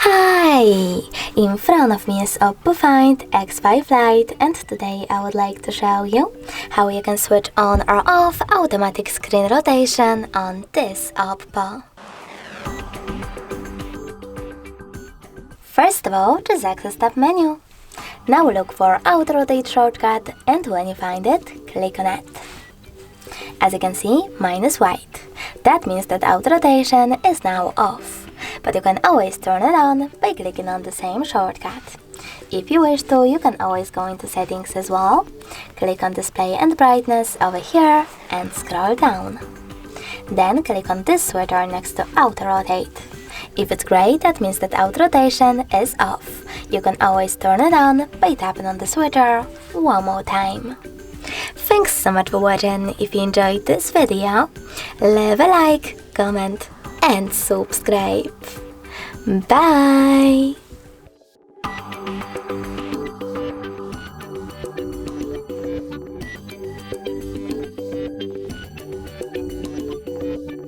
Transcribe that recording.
Hi! In front of me is OPPO Find X5 Lite, and today I would like to show you how you can switch on or off automatic screen rotation on this OPPO. First of all, just access tab menu. Now look for Auto Rotate shortcut, and when you find it, click on it. As you can see, mine is white. That means that auto rotation is now off, but you can always turn it on by clicking on the same shortcut. If you wish to, you can always go into settings as well, click on display and brightness over here and scroll down. Then click on this switcher next to auto rotate. If it's gray, that means that auto rotation is off. You can always turn it on by tapping on the switcher one more time. Thanks so much for watching. If you enjoyed this video, leave a like, comment and subscribe. Bye!